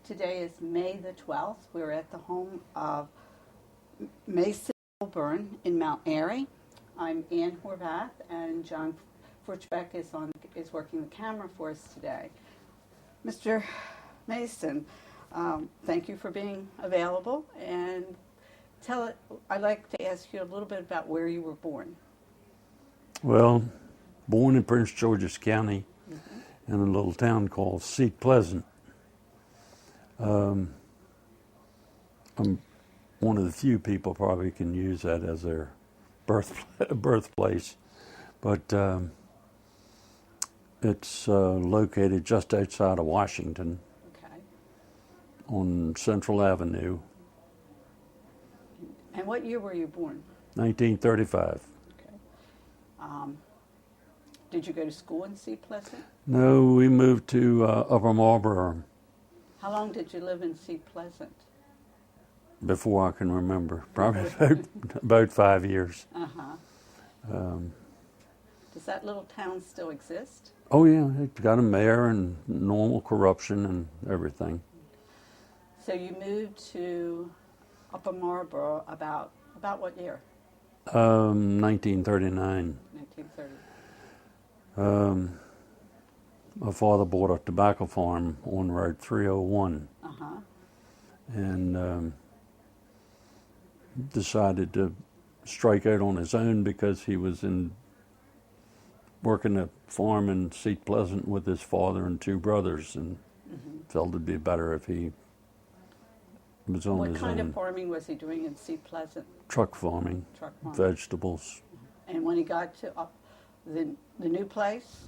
Today is May the 12th. We're at the home of Mason Wilburn in Mount Airy. I'm Ann Horvath, and John Furchbeck is working the camera for us today. Mr. Mason, thank you for being available, and I'd like to ask you a little bit about where you were born. Well, born in Prince George's County in a little town called Seat Pleasant. I'm one of the few people probably can use that as their birthplace, but it's located just outside of Washington, on Central Avenue. And what year were you born? 1935. Okay. Did you go to school in Seat Pleasant? No, we moved to Upper Marlboro. How long did you live in Seat Pleasant? Before I can remember, probably about 5 years. Does that little town still exist? Oh yeah, it got a mayor and normal corruption and everything. So you moved to Upper Marlboro about what year? 1939. 1930. My father bought a tobacco farm on Road 301, and decided to strike out on his own because he was working a farm in Seat Pleasant with his father and two brothers, and felt it'd be better if he was on his own. What kind of farming was he doing in Seat Pleasant? Truck farming. Vegetables. And when he got to the new place,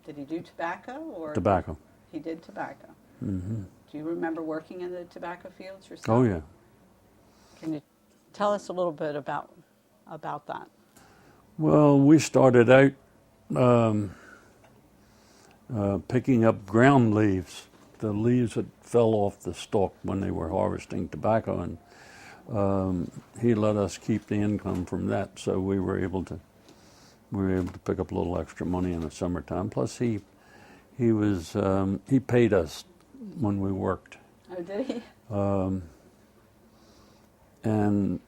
did he do tobacco or? Tobacco. He did tobacco. Do you remember working in the tobacco fields yourself? Oh yeah. Can you tell us a little bit about that? Well, we started out picking up ground leaves, the leaves that fell off the stalk when they were harvesting tobacco, and he let us keep the income from that, so we were able to pick up a little extra money in the summertime. Plus, he paid us when we worked. Oh, did he? And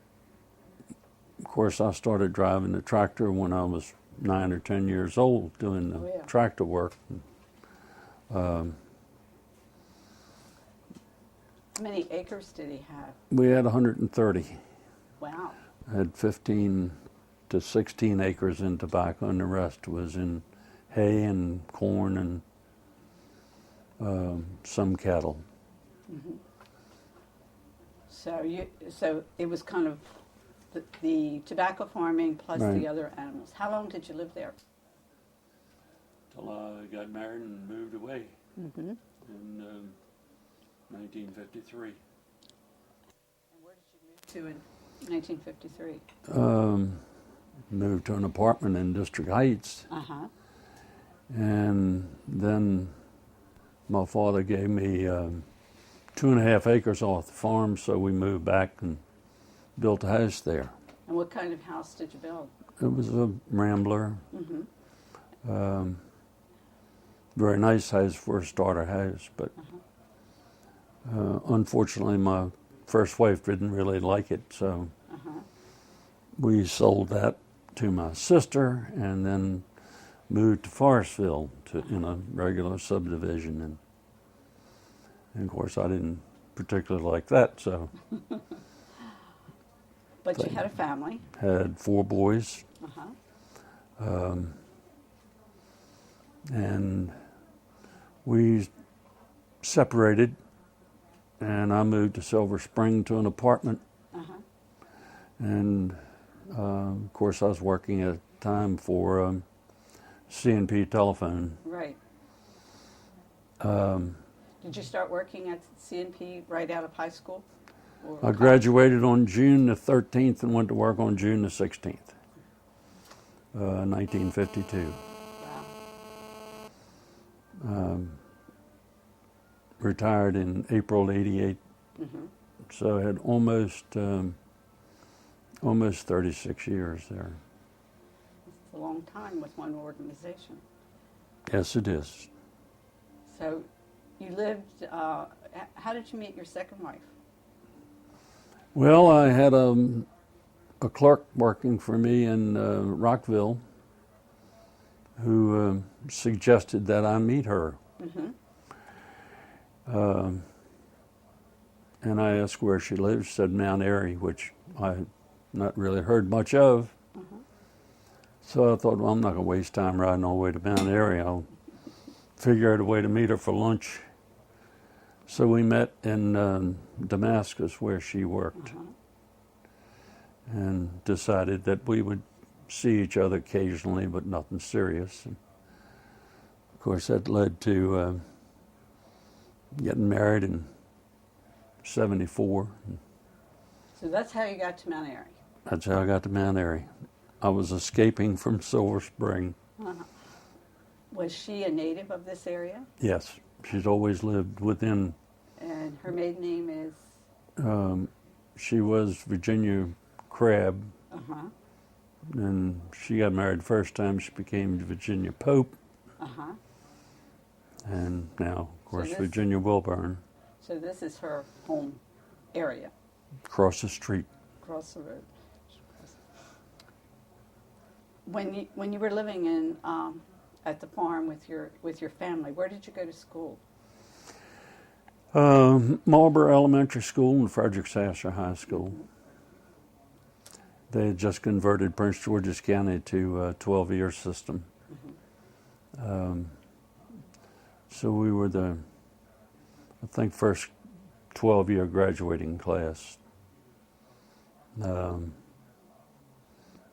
of course, I started driving the tractor when I was 9 or 10 years old, doing the tractor work. How many acres did he have? We had 130. Wow. I had 15 to 16 acres in tobacco, and the rest was in hay and corn and some cattle. So it was kind of the tobacco farming plus the other animals. How long did you live there? Till I got married and moved away in 1953. And where did you move to in 1953? Moved to an apartment in District Heights. And then my father gave me 2.5 acres off the farm, so we moved back and built a house there. And what kind of house did you build? It was a Rambler. Very nice house for a starter house, but unfortunately my first wife didn't really like it, so we sold that to my sister and then moved to Forestville in a regular subdivision, and of course I didn't particularly like that, so. But you had a family. Had 4 boys. And we separated, and I moved to Silver Spring to an apartment. And of course I was working at the time for C&P Telephone. Right. Did you start working at C&P right out of high school? I graduated on June the 13th and went to work on June the 16th, 1952. Wow. Retired in April '88, so I had almost 36 years there. It's a long time with one organization. Yes, it is. So you lived, how did you meet your second wife? Well, I had a clerk working for me in Rockville who suggested that I meet her. Mm-hmm. And I asked where she lived. She said Mount Airy, which I had not really heard much of. Mm-hmm. So I thought, well, I'm not going to waste time riding all the way to Mount Airy. I'll figure out a way to meet her for lunch. So we met in Damascus, where she worked, and decided that we would see each other occasionally, but nothing serious. And of course, that led to getting married in '74. So that's how you got to Mount Airy. That's how I got to Mount Airy. I was escaping from Silver Spring. Uh-huh. Was she a native of this area? Yes, she's always lived within. And her maiden name is? She was Virginia Crabb, Uh-huh. and she got married the first time. She became Virginia Pope, Uh-huh. and now, of course, this- Virginia Wilburn, So this is her home area, across the street. across the road. When you were living in at the farm with your family, where did you go to school? Marlboro Elementary School and Frederick Sasser High School. They had just converted Prince George's County to a 12-year system. So we were I think, first 12-year graduating class. Of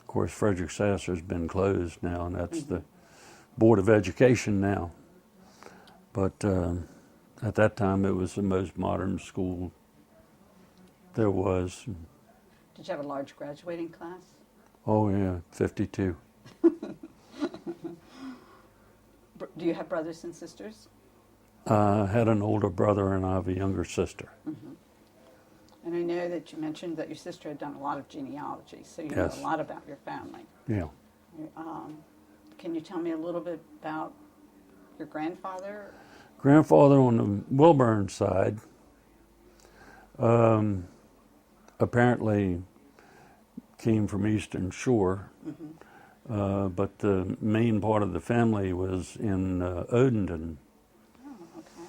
course, Frederick Sasser's been closed now, and that's the Board of Education now. But at that time, it was the most modern school there was. Did you have a large graduating class? Oh, yeah, 52. Do you have brothers and sisters? I had an older brother, and I have a younger sister. Mm-hmm. And I know that you mentioned that your sister had done a lot of genealogy, so you Yes. know a lot about your family. Yeah. Can you tell me a little bit about your grandfather? Grandfather on the Wilburn side apparently came from Eastern Shore, but the main part of the family was in Odenton. Oh, okay.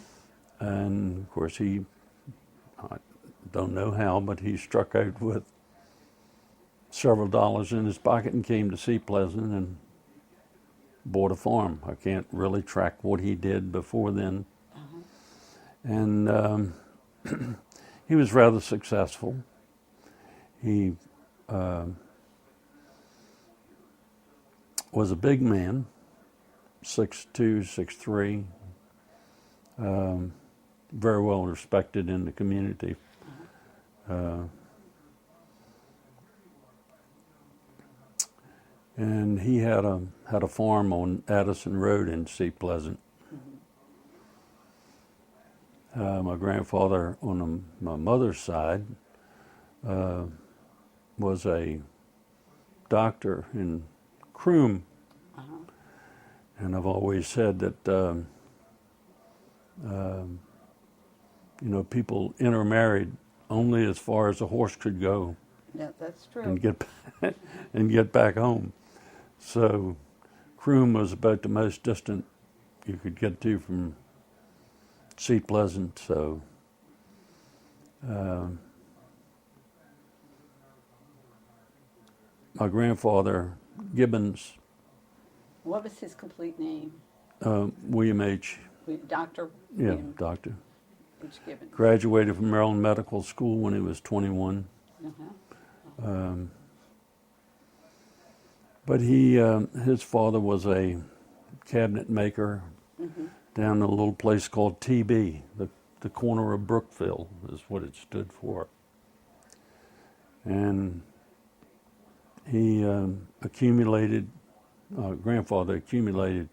And of course, I don't know how, but he struck out with several dollars in his pocket and came to Seat Pleasant and bought a farm. I can't really track what he did before then. And he was rather successful. He was a big man, 6'2", 6'3", very well respected in the community. And he had a farm on Addison Road in Seat Pleasant. My grandfather on my mother's side was a doctor in Croom, and I've always said that people intermarried only as far as a horse could go. Yeah, that's true. And get back home. So Croom was about the most distant you could get to from Seat Pleasant. So my grandfather, Gibbons, What was his complete name? William H. Dr. Yeah, William doctor. H. Gibbons. Graduated from Maryland Medical School when he was 21. But his father was a cabinet maker down in a little place called TB, the corner of Brookville is what it stood for. And he grandfather accumulated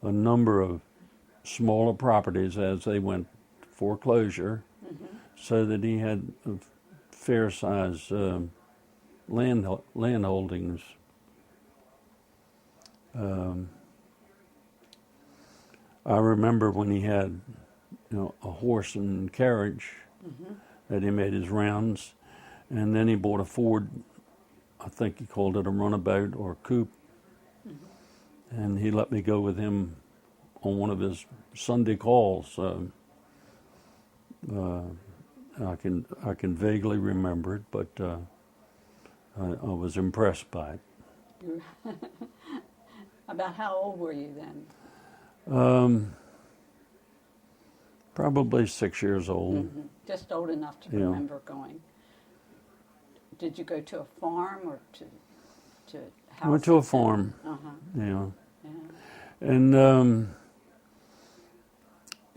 a number of smaller properties as they went foreclosure, so that he had a fair size land holdings. I remember when he had a horse and carriage that he made his rounds. And then he bought a Ford, I think he called it a runabout or a coupe. And he let me go with him on one of his Sunday calls. I can vaguely remember it, but I was impressed by it. About how old were you then? Probably 6 years old. Mm-hmm. Just old enough to remember going. Did you go to a farm or to house? I went to a farm. Yeah. And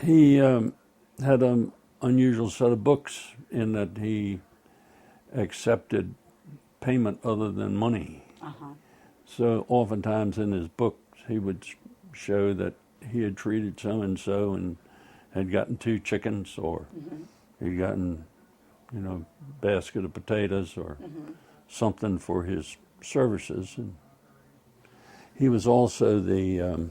he had an unusual set of books in that he accepted payment other than money. So oftentimes in his books he would show that he had treated so-and-so and had gotten 2 chickens, or he'd gotten, basket of potatoes or something for his services. And he was also the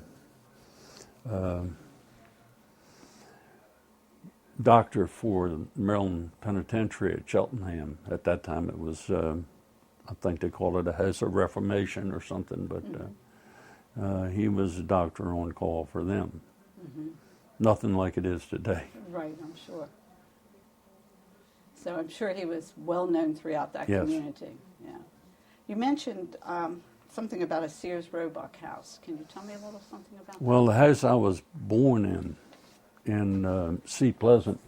doctor for the Maryland Penitentiary at Cheltenham. At that time it was, I think they called it a House of Reformation or something, but he was a doctor on call for them. Nothing like it is today. Right, I'm sure. So I'm sure he was well known throughout that community. Yeah. You mentioned something about a Sears Roebuck house. Can you tell me a little something about that? Well, the house I was born in Sea Pleasant,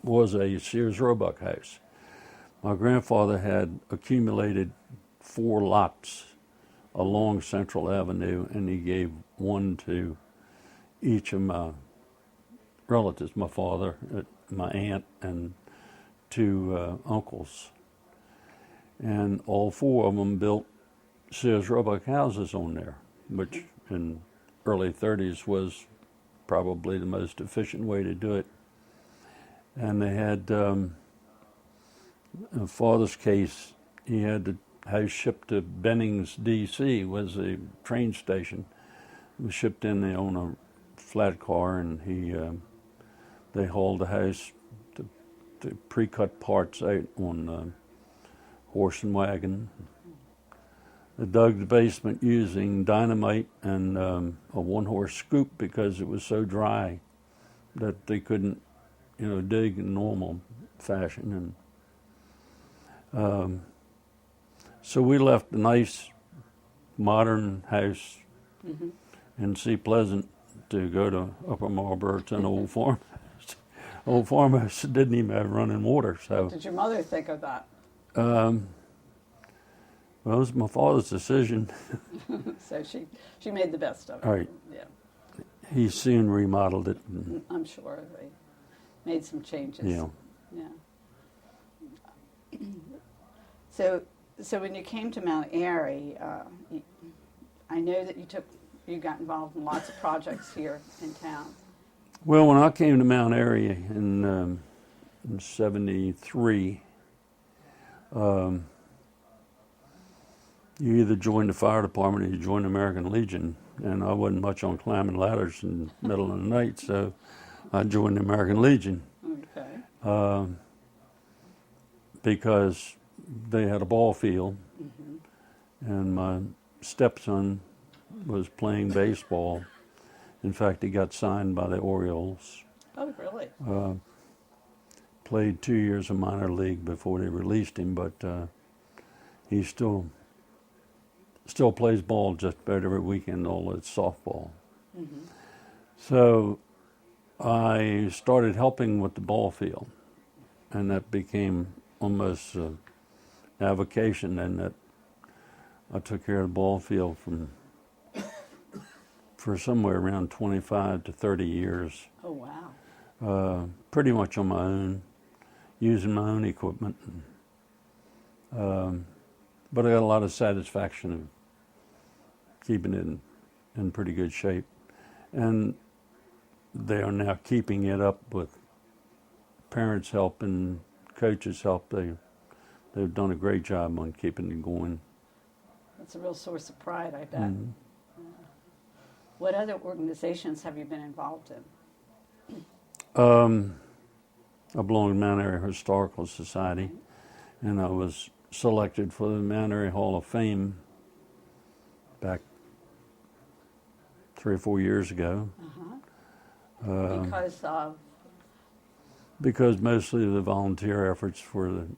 was a Sears Roebuck house. My grandfather had accumulated 4 lots along Central Avenue, and he gave one to each of my relatives, my father, my aunt, and 2 uncles. And all 4 of them built Sears Roebuck houses on there, which in early 30s was probably the most efficient way to do it. And they had, in father's case, he had the house shipped to Bennings, D.C., was a train station. It was shipped in there on a flat car, and they hauled the house to pre-cut parts out on a horse and wagon. They dug the basement using dynamite and a 1-horse scoop because it was so dry that they couldn't, dig in normal fashion. And so we left a nice modern house in Sea Pleasant to go to Upper Marlboro to an old farmhouse. Old farmhouse didn't even have running water. So what did your mother think of that? Well, it was my father's decision. So she made the best of it. Right. Yeah. He soon remodeled it. I'm sure they made some changes. Yeah. Yeah. So when you came to Mount Airy, I know that you got involved in lots of projects here in town. Well, when I came to Mount Airy in 73, you either joined the fire department or you joined the American Legion, and I wasn't much on climbing ladders in the middle of the night, so I joined the American Legion. Okay. Because they had a ball field, and my stepson was playing baseball. In fact, he got signed by the Orioles. Oh, really? Played 2 years of minor league before they released him, but he still plays ball just about every weekend, although it's softball. So I started helping with the ball field, and that became almost a avocation, and that I took care of the ball field for somewhere around 25 to 30 years. Oh, wow. Pretty much on my own, using my own equipment. But I got a lot of satisfaction of keeping it in pretty good shape. And they are now keeping it up with parents' help and coaches' help. They've done a great job on keeping it going. That's a real source of pride, I bet. What other organizations have you been involved in? I belong to Mount Airy Historical Society, and I was selected for the Mount Airy Hall of Fame back 3 or 4 years ago. Because of? Because mostly the volunteer efforts for the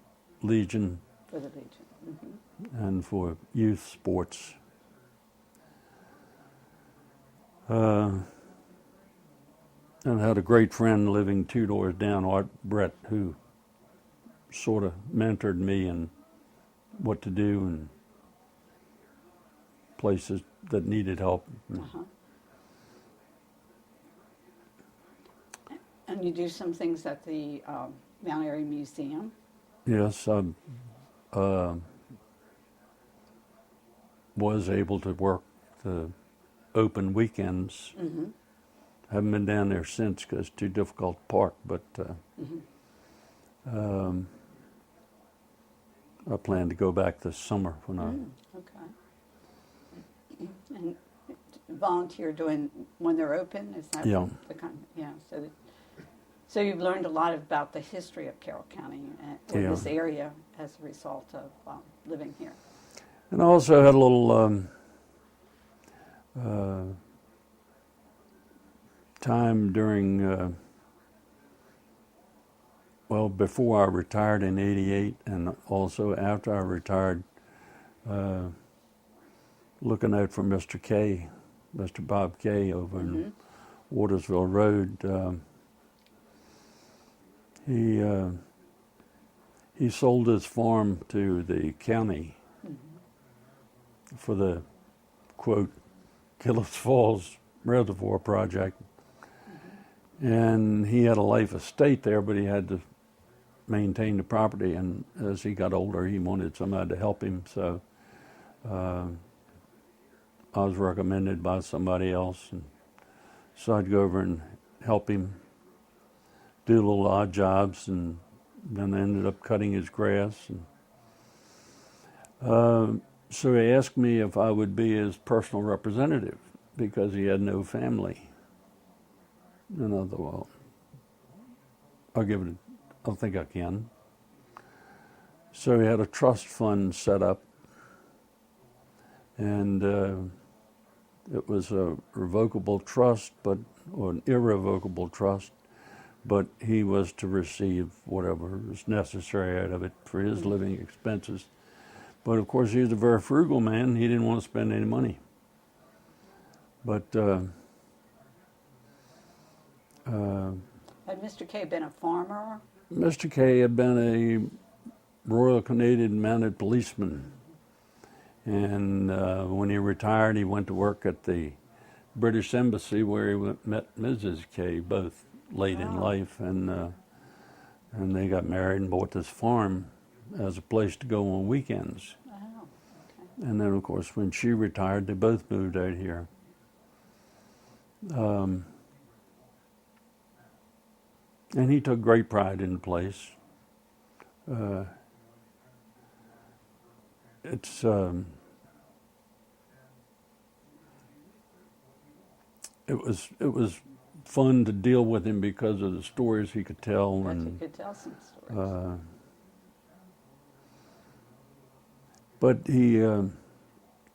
Legion. For the Legion. Mm-hmm. And for youth sports. And I had a great friend living 2 doors down, Art Brett, who sort of mentored me in what to do and places that needed help. And you do some things at the Mount Airy Museum? Yes, I was able to work the open weekends. Mm-hmm. Haven't been down there since because it's too difficult to park, but I plan to go back this summer when Okay. And volunteer doing when they're open? Is that the kind? Yeah. So you've learned a lot about the history of Carroll County and this area as a result of living here. And I also had a little time during, before I retired in '88 and also after I retired, looking out for Mr. K, Mr. Bob K over in Watersville Road. He sold his farm to the county for the, quote, Gillis Falls Reservoir project. And he had a life estate there, but he had to maintain the property. And as he got older, he wanted somebody to help him. So I was recommended by somebody else. And so I'd go over and help him do little odd jobs, and then I ended up cutting his grass. And so he asked me if I would be his personal representative because he had no family. And I thought, well, I think I can. So he had a trust fund set up, and it was a revocable trust, or an irrevocable trust, but he was to receive whatever was necessary out of it for his living expenses. But of course, he was a very frugal man. He didn't want to spend any money. But had Mr. K been a farmer? Mr. K had been a Royal Canadian Mounted Policeman. And when he retired, he went to work at the British Embassy, where he met Mrs. K, both late in life, and they got married and bought this farm as a place to go on weekends. Oh, okay. And then, of course, when she retired, they both moved out here. And he took great pride in the place. It was fun to deal with him because of the stories he could tell. You could tell some stories. But he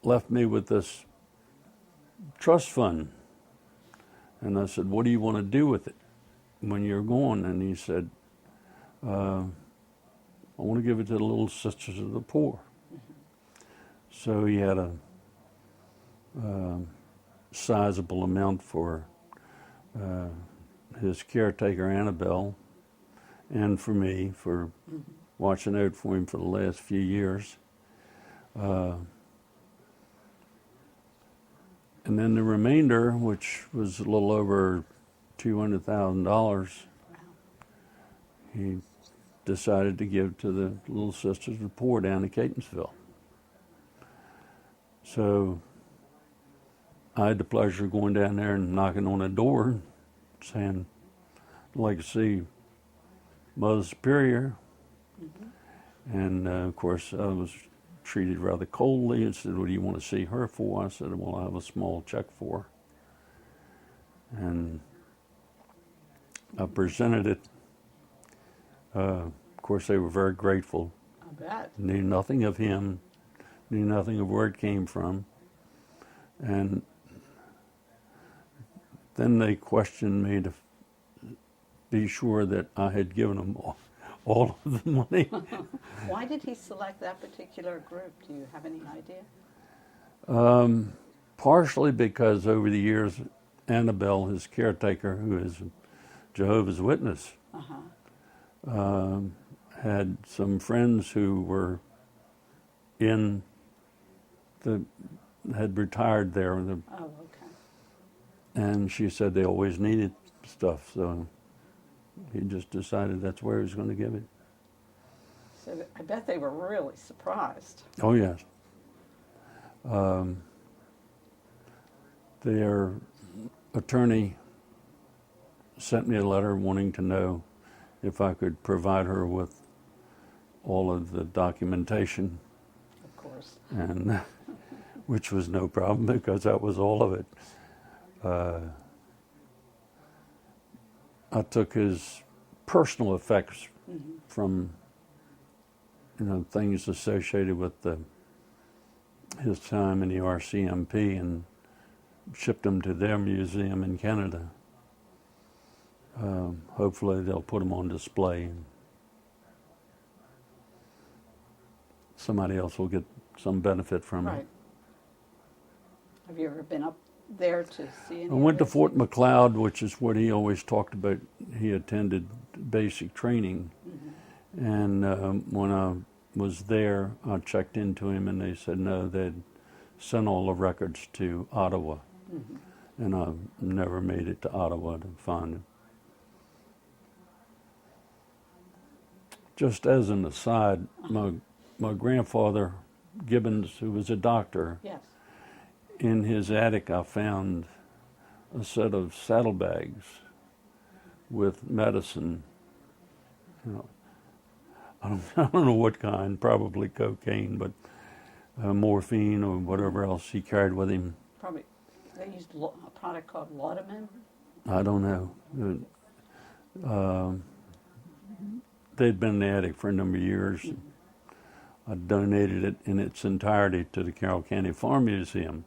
left me with this trust fund. And I said, what do you want to do with it when you're gone? And he said, I want to give it to the Little Sisters of the Poor. So he had a sizable amount for his caretaker, Annabelle, and for me for watching out for him for the last few years. And then the remainder, which was a little over $200,000, he decided to give to the Little Sisters of the Poor down in Catonsville. So I had the pleasure of going down there and knocking on a door saying, I'd like to see Mother Superior. And of course, I was treated rather coldly and said, what do you want to see her for? I said, well, I have a small check for her. And I presented it. Of course, they were very grateful. I bet. Knew nothing of him, knew nothing of where it came from. And then they questioned me to be sure that I had given them all of the money. Why did he select that particular group? Do you have any idea? Partially because over the years, Annabelle, his caretaker, who is a Jehovah's Witness, had some friends who were had retired there. Oh, okay. And she said they always needed stuff, so he just decided that's where he was going to give it. So I bet they were really surprised. Oh, yes. Their attorney sent me a letter wanting to know if I could provide her with all of the documentation, Of course. and which was no problem because that was all of it. I took his personal effects from, things associated with his time in the RCMP and shipped them to their museum in Canada. Hopefully they'll put them on display. Somebody else will get some benefit from Right. it. Have you ever been up there to see any I went to of those Fort things? McLeod, which is what he always talked about. He attended basic training. And when I was there, I checked into him and they said no, they'd sent all the records to Ottawa. And I never made it to Ottawa to find him. Just as an aside, my grandfather, Gibbons, who was a doctor, Yes. in his attic I found a set of saddlebags with medicine. I don't know what kind, probably cocaine, but morphine or whatever else he carried with him. Probably they used a product called Laudanum. I don't know. They'd been in the attic for a number of years. I donated it in its entirety to the Carroll County Farm Museum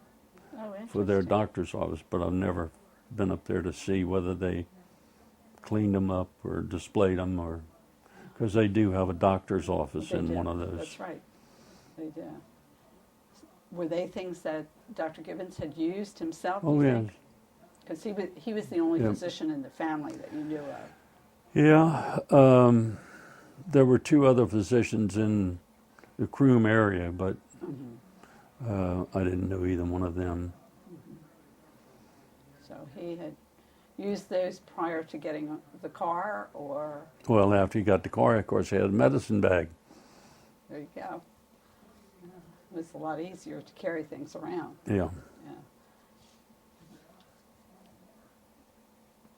Oh, for their interesting. doctor's office, but I've never been up there to see whether they cleaned them up or displayed them, or because they do have a doctor's office They in do. one of those. That's right. They do. Were they things that Dr. Gibbons had used himself? Oh, you yes. think? Because he was the only Yeah. physician in the family that you knew of. Yeah. There were two other physicians in the Croom area, but I didn't know either one of them. So he had used those prior to getting the car, or Well, after he got the car, of course, he had a medicine bag. there you go. It was a lot easier to carry things around. Yeah. Yeah.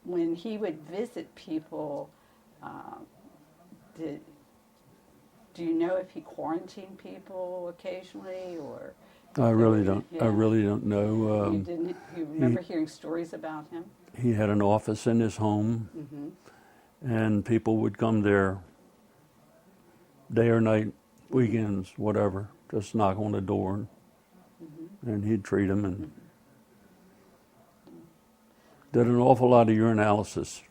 When he would visit people, do you know if he quarantined people occasionally, or I really don't. Yeah. I really don't know. you didn't? You remember hearing stories about him? He had an office in his home, and people would come there day or night, weekends, whatever, just knock on the door, and he'd treat them and did an awful lot of urinalysis,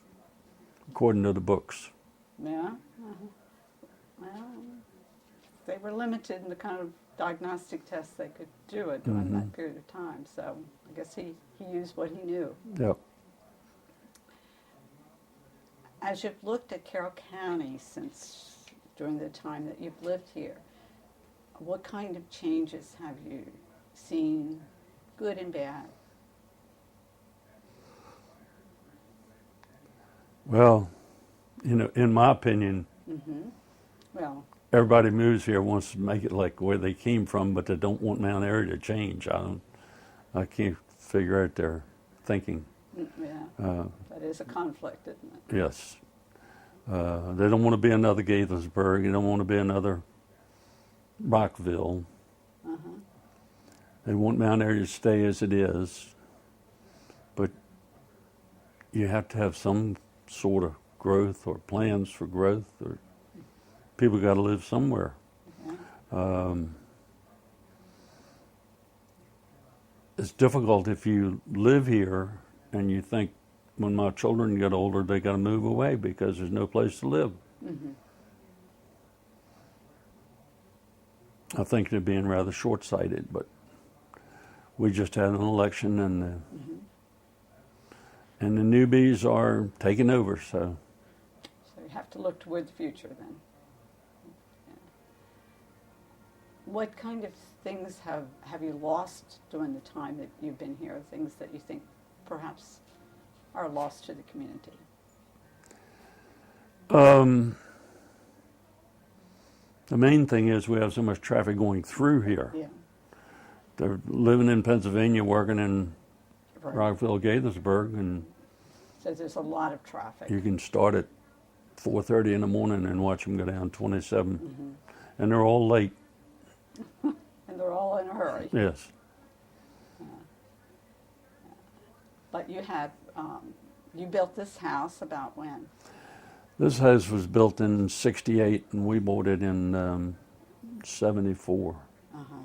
according to the books. Yeah. Well, they were limited in the kind of diagnostic tests they could do it during that period of time. So I guess he used what he knew. Yep. As you've looked at Carroll County since during the time that you've lived here, what kind of changes have you seen, good and bad? Well, in my opinion, Well, everybody moves here wants to make it like where they came from, but they don't want Mount Airy to change. I can't figure out their thinking. yeah, that is a conflict, isn't it? Yes. They don't want to be another Gaithersburg. They don't want to be another Rockville. They want Mount Airy to stay as it is, but you have to have some sort of growth or plans for growth, or people got to live somewhere. It's difficult if you live here and you think when my children get older they got to move away because there's no place to live. Mm-hmm. I think they're being rather short-sighted, but we just had an election, and the newbies are taking over. So you have to look toward the future then. Yeah. What kind of things have you lost during the time that you've been here? Things that you think perhaps are lost to the community? The main thing is we have so much traffic going through here. Yeah. They're living in Pennsylvania, working in Right. Rockville, Gaithersburg, and So there's a lot of traffic. you can start at 4:30 in the morning and watch them go down 27, and they're all late. And they're all in a hurry. Yes. But you have, you built this house about when? This house was built in '68, and we bought it in '74. Uh-huh.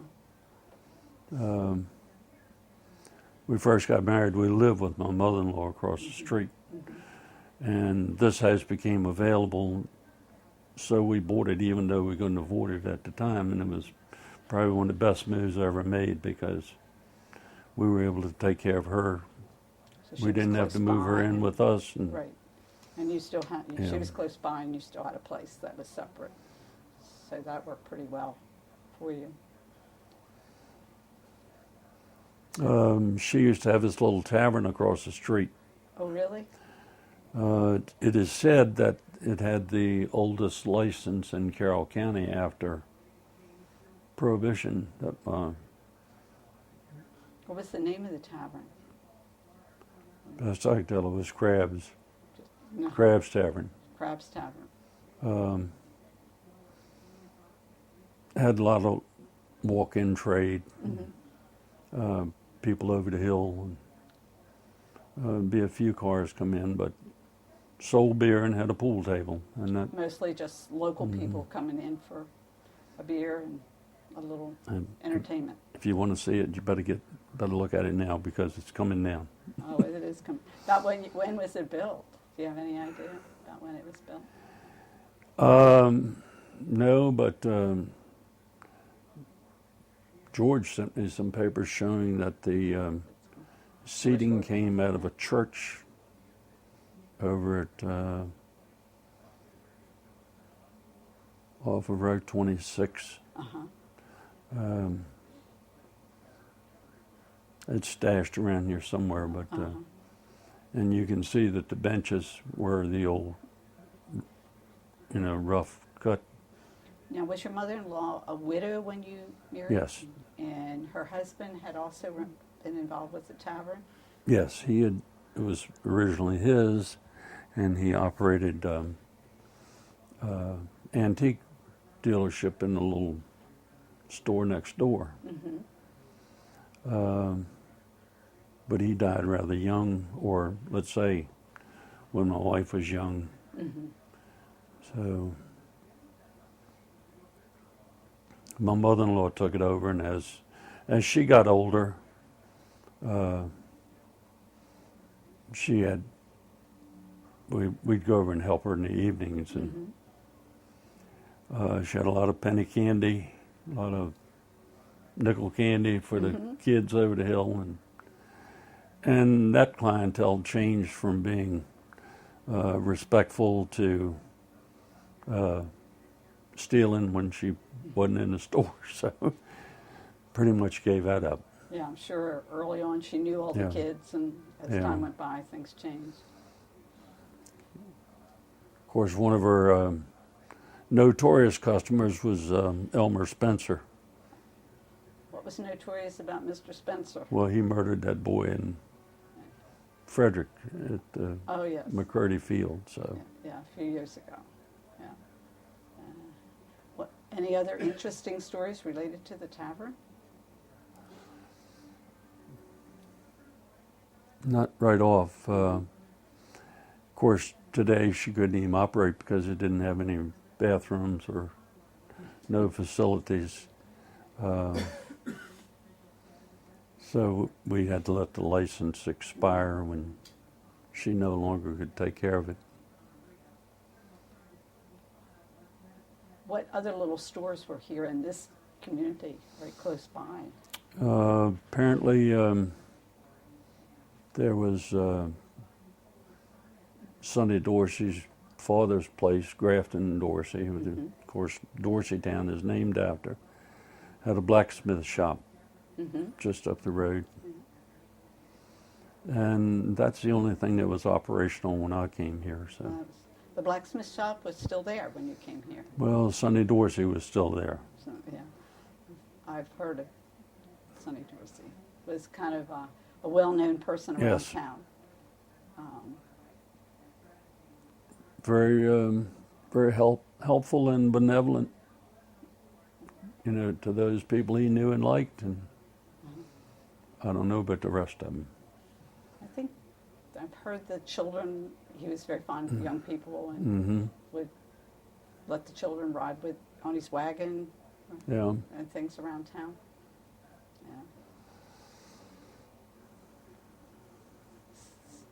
We first got married. We lived with my mother-in-law across the street, and this house became available, so we bought it even though we couldn't afford it at the time, and it was probably one of the best moves I ever made because we were able to take care of her. So she We was didn't have to close move her by in and- with us. And Right. And you still had, Yeah. she was close by and you still had a place that was separate. So that worked pretty well for you. She used to have this little tavern across the street. Oh, really? It is said that it had the oldest license in Carroll County after Prohibition. What was the name of the tavern? Best I could tell, it was Crab's No, Tavern. Crab's Tavern. Had a lot of walk-in trade, Mm-hmm. people over the hill, and be a few cars come in, but sold beer and had a pool table, and that. Mostly just local people coming in for a beer and a little And entertainment. if you want to see it, you better look at it now because it's coming down. Oh, it is coming. About when was it built? Do you have any idea about when it was built? No, but George sent me some papers showing that the seating came out of a church over at off of Route 26. Uh-huh. It's stashed around here somewhere, but and you can see that the benches were the old, rough cut. Now, was your mother-in-law a widow when you married? Yes. And her husband had also been involved with the tavern? Yes, it was originally his, and he operated antique dealership in the little store next door. Mm-hmm. But he died rather young, or let's say when my wife was young. Mm-hmm. So my mother-in-law took it over, and as she got older, we'd go over and help her in the evenings, and she had a lot of penny candy, a lot of nickel candy for the kids over the hill, and that clientele changed from being respectful to stealing when she wasn't in the store, so pretty much gave that up. Yeah, I'm sure early on she knew all the Yeah. kids, and as Yeah. time went by, things changed. Of course, one of her notorious customers was Elmer Spencer. What was notorious about Mr. Spencer? Well, he murdered that boy in Frederick at Oh, yes. McCurdy Field. So Yeah, a few years ago. Yeah. Any other interesting stories related to the tavern? not right off. Of course, today she couldn't even operate because it didn't have any bathrooms or no facilities. So we had to let the license expire when she no longer could take care of it. What other little stores were here in this community, very close by? Apparently, there was Sonny Dorsey's father's place, Grafton Dorsey, who, of course, Dorseytown is named after, had a blacksmith shop just up the road. And that's the only thing that was operational when I came here. So, The blacksmith shop was still there when you came here. well, Sonny Dorsey was still there. So, yeah, I've heard of Sonny Dorsey. Was kind of a well-known person around Yes. town. Very, very helpful and benevolent, you know, to those people he knew and liked. And I don't know about the rest of them. I think I've heard the children. He was very fond of young people and would let the children ride on his wagon Yeah. and things around town. Yeah.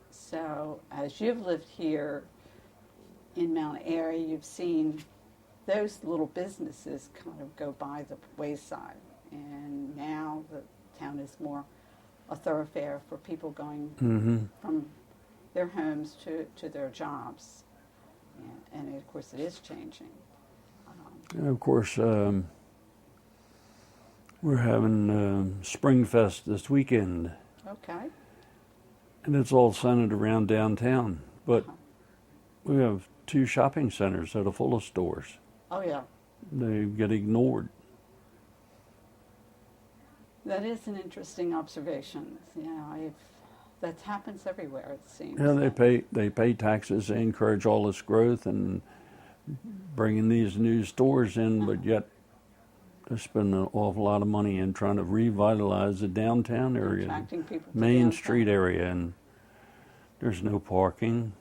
So, as you've lived here in Mount Airy, you've seen those little businesses kind of go by the wayside, and now the town is more a thoroughfare for people going from their homes to their jobs, and of course it is changing. And of course, we're having Springfest this weekend, Okay. and it's all centered around downtown. But we have 2 shopping centers that are full of stores. Oh yeah, They get ignored. that is an interesting observation. Yeah, that happens everywhere, it seems. Yeah, they pay taxes, they encourage all this growth and bringing these new stores in, but yet they spend an awful lot of money in trying to revitalize the downtown area, Attracting people to Main downtown. Street area, and there's no parking.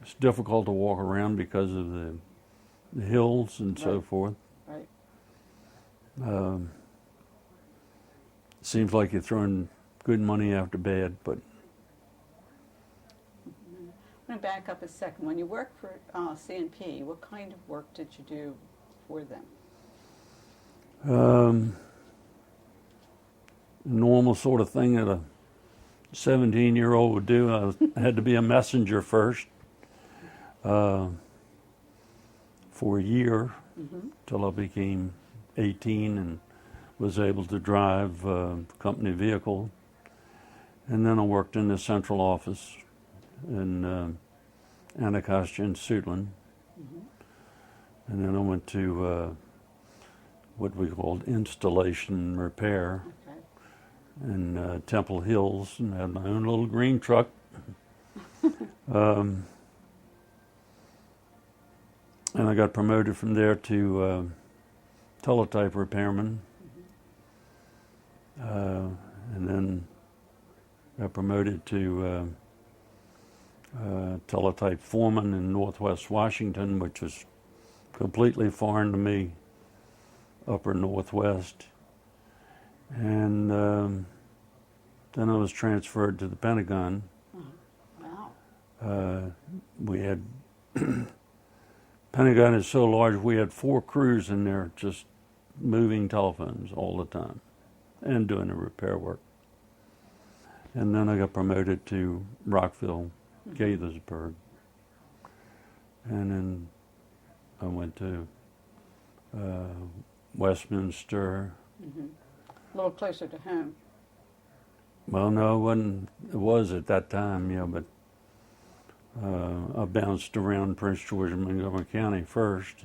It's difficult to walk around because of the hills and so Right. forth. Right. Seems like you're throwing good money after bad, but I'm going to back up a second. When you worked for C&P, what kind of work did you do for them? normal sort of thing that a 17-year-old would do. I had to be a messenger first for a year till I became 18 and was able to drive a company vehicle. And then I worked in the central office in Anacostia and Suitland. And then I went to what we called installation and repair Okay. in Temple Hills, and had my own little green truck. And I got promoted from there to teletype repairman. And then got promoted to teletype foreman in Northwest Washington, which was completely foreign to me, upper Northwest. And then I was transferred to the Pentagon. Wow. We had, Pentagon is so large, we had 4 crews in there just moving telephones all the time and doing the repair work. And then I got promoted to Rockville, Gaithersburg. And then I went to Westminster. A little closer to home. Well, no, it wasn't. It was at that time, yeah, but I bounced around Prince George and Montgomery County first.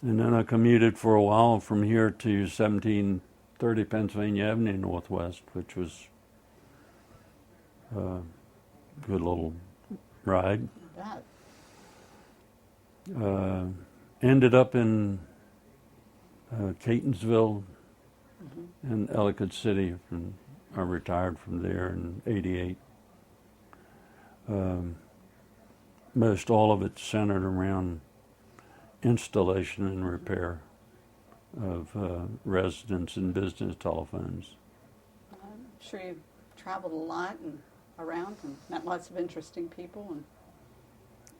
And then I commuted for a while from here to 1730 Pennsylvania Avenue Northwest, which was a good little ride. That. Ended up in Catonsville and Ellicott City, and I retired from there in '88. Most all of it centered around installation and repair of residence and business telephones. I'm sure you've traveled a lot and around and met lots of interesting people. And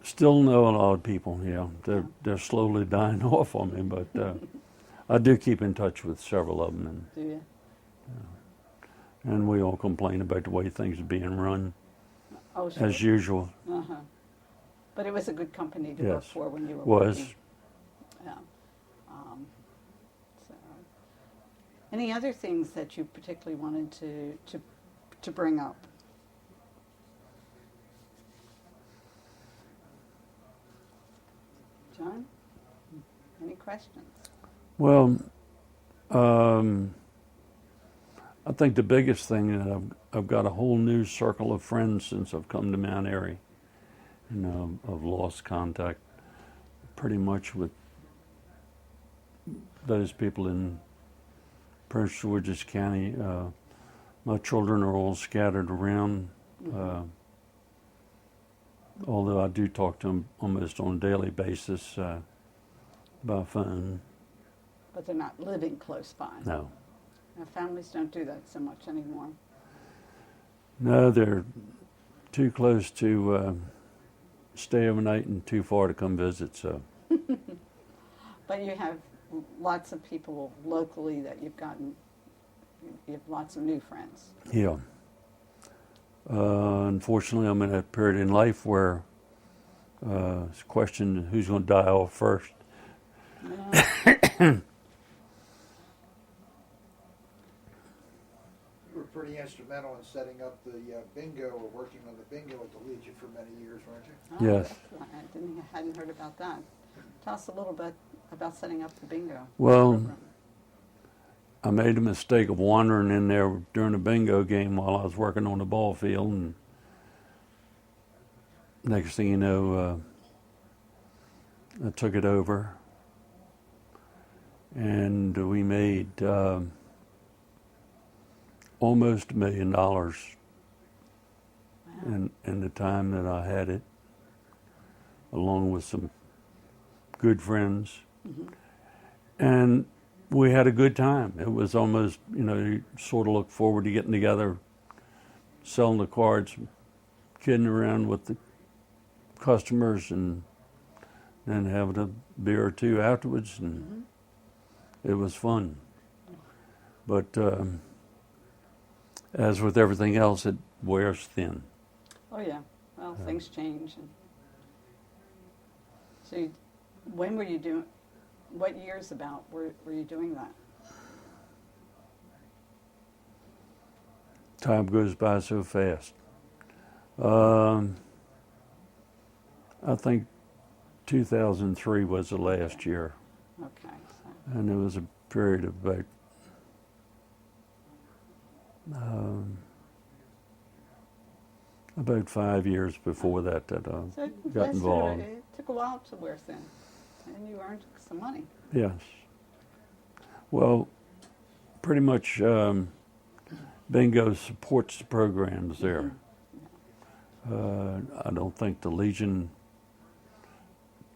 Still know a lot of people, yeah. They're slowly dying off on me, but I do keep in touch with several of them. do you? And we all complain about the way things are being run, Oh, sure. as usual. Uh-huh. But it was a good company to work Yes. for when you were Was. working. Yeah. So, any other things that you particularly wanted to bring up? John, any questions? Well, I think the biggest thing that I've got a whole new circle of friends since I've come to Mount Airy. You know, I've lost contact pretty much with those people in Prince George's County. My children are all scattered around, although I do talk to them almost on a daily basis by phone. But they're not living close by. No. Now, families don't do that so much anymore. No, they're too close to stay overnight and too far to come visit, so. But you have lots of people locally that you have lots of new friends. Yeah. Unfortunately, I'm in a period in life where it's a question who's going to die off first. You were pretty instrumental in setting up the bingo, or working on the bingo at the Legion for many years, weren't you? Oh, Yes. I hadn't heard about that. Tell us a little bit about setting up the bingo Well, program. I made the mistake of wandering in there during a bingo game while I was working on the ball field, and next thing you know, I took it over, and we made almost $1 million Wow. in the time that I had it, along with some good friends. Mhm. And we had a good time. It was almost, you sort of look forward to getting together, selling the cards, kidding around with the customers, and then having a beer or two afterwards, and it was fun. But as with everything else, it wears thin. Oh yeah. Well, things change. And so, when were you doing? What years about were you doing that? Time goes by so fast. I think 2003 was the last year, Okay. So, and it was a period of about 5 years before that I so got involved. It took a while to wear thin, and you earned some money. Yes. Well, pretty much bingo supports the programs there. I don't think the Legion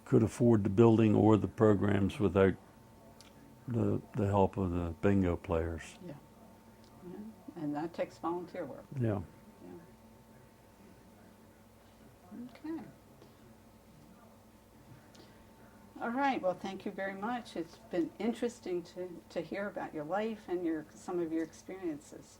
could afford the building or the programs without the help of the bingo players. Yeah. And that takes volunteer work. Yeah. Okay. All right. Well, thank you very much. It's been interesting to hear about your life and some of your experiences.